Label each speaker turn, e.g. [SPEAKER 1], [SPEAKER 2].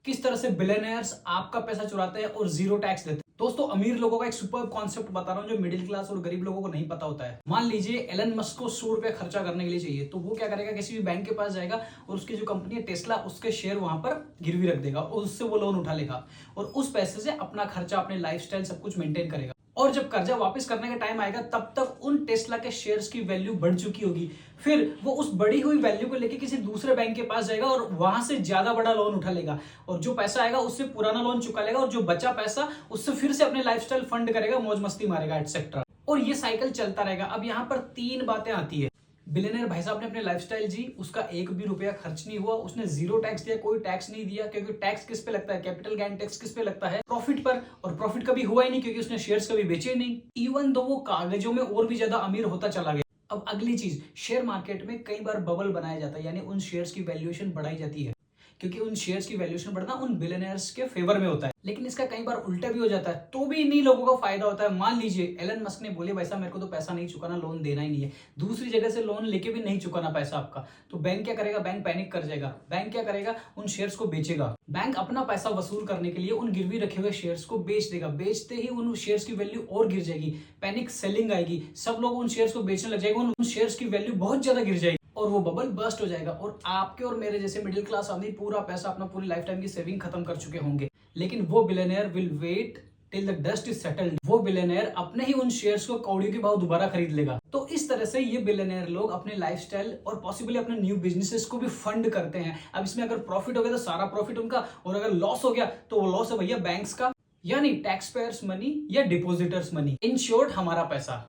[SPEAKER 1] किस तरह से बिलियनर्स आपका पैसा चुराते हैं और जीरो टैक्स देते हैं। दोस्तों, अमीर लोगों का एक सुपर कॉन्सेप्ट बता रहा हूं जो मिडिल क्लास और गरीब लोगों को नहीं पता होता है। मान लीजिए एलन मस्क को 100 रुपया खर्चा करने के लिए चाहिए, तो वो क्या करेगा, किसी भी बैंक के पास जाएगा और उसकी जो कंपनी है टेस्ला, उसके शेयर वहां पर गिरवी रख देगा और उससे वो लोन उठा लेगा और उस पैसे से अपना खर्चा, अपने लाइफस्टाइल सब कुछ मेंटेन करेगा। और जब कर्जा वापस करने का टाइम आएगा तब तक उन टेस्ला के शेयर्स की वैल्यू बढ़ चुकी होगी। फिर वो उस बढ़ी हुई वैल्यू को लेके किसी दूसरे बैंक के पास जाएगा और वहां से ज्यादा बड़ा लोन उठा लेगा और जो पैसा आएगा उससे पुराना लोन चुका लेगा और जो बचा पैसा उससे फिर से अपने लाइफस्टाइल फंड करेगा, मौज मस्ती मारेगा, एटसेट्रा। और ये साइकिल चलता रहेगा। अब यहाँ पर तीन बातें आती है। बिलियनर भाई साहब ने अपने लाइफस्टाइल जी, उसका एक भी रुपया खर्च नहीं हुआ, उसने जीरो टैक्स दिया, कोई टैक्स नहीं दिया, क्योंकि टैक्स किस पे लगता है, कैपिटल गेन टैक्स किस पे लगता है, प्रॉफिट पर। और प्रॉफिट कभी हुआ ही नहीं क्योंकि उसने शेयर्स कभी बेचे नहीं, इवन दो वो कागजों में और भी ज्यादा अमीर होता चला गया। अब अगली चीज, शेयर मार्केट में कई बार बबल बनाया जाता है, यानी उन शेयर्स की वैल्यूएशन बढ़ाई जाती है क्योंकि उन शेयर्स की वैल्यूएशन बढ़ना उन बिलियनर्स के फेवर में होता है। लेकिन इसका कई बार उल्टा भी हो जाता है, तो भी इन्हीं लोगों का फायदा होता है। मान लीजिए एलन मस्क ने बोले भाई साहब मेरे को तो पैसा नहीं चुकाना, लोन देना ही नहीं है, दूसरी जगह से लोन लेके भी नहीं चुकाना पैसा आपका, तो बैंक क्या करेगा, बैंक पैनिक कर जाएगा। बैंक क्या करेगा, उन शेयर्स को बेचेगा। बैंक अपना पैसा वसूल करने के लिए उन गिरवी रखे हुए शेयर्स को बेच देगा। बेचते ही उन शेयर्स की वैल्यू और गिर जाएगी, पैनिक सेलिंग आएगी, सब लोग उन शेयर्स को बेचने लग जाएंगे, उन शेयर्स की वैल्यू बहुत ज्यादा गिर जाएगी और वो बबल बर्स्ट हो जाएगा और आपके और मेरे जैसे मिडिल क्लास आदमी पूरा पैसा अपना पूरी लाइफ टाइम की सेविंग खत्म कर चुके होंगे। लेकिन वो billionaire will wait till the dust is settled. वो बिलियनर अपने ही उन शेयर्स को कौड़ियों के भाव दोबारा खरीद लेगा। तो इस तरह से ये बिलियनर लोग अपने लाइफस्टाइल और पॉसिबली अपने न्यू बिजनेसेस को भी फंड करते हैं। अब इसमें अगर प्रॉफिट हो गया तो सारा प्रॉफिट उनका, और अगर लॉस हो गया तो वो लॉस है भैया बैंक्स का, यानी टैक्स पेयर्स मनी या डिपोजिटर्स मनी, इन शॉर्ट हमारा पैसा।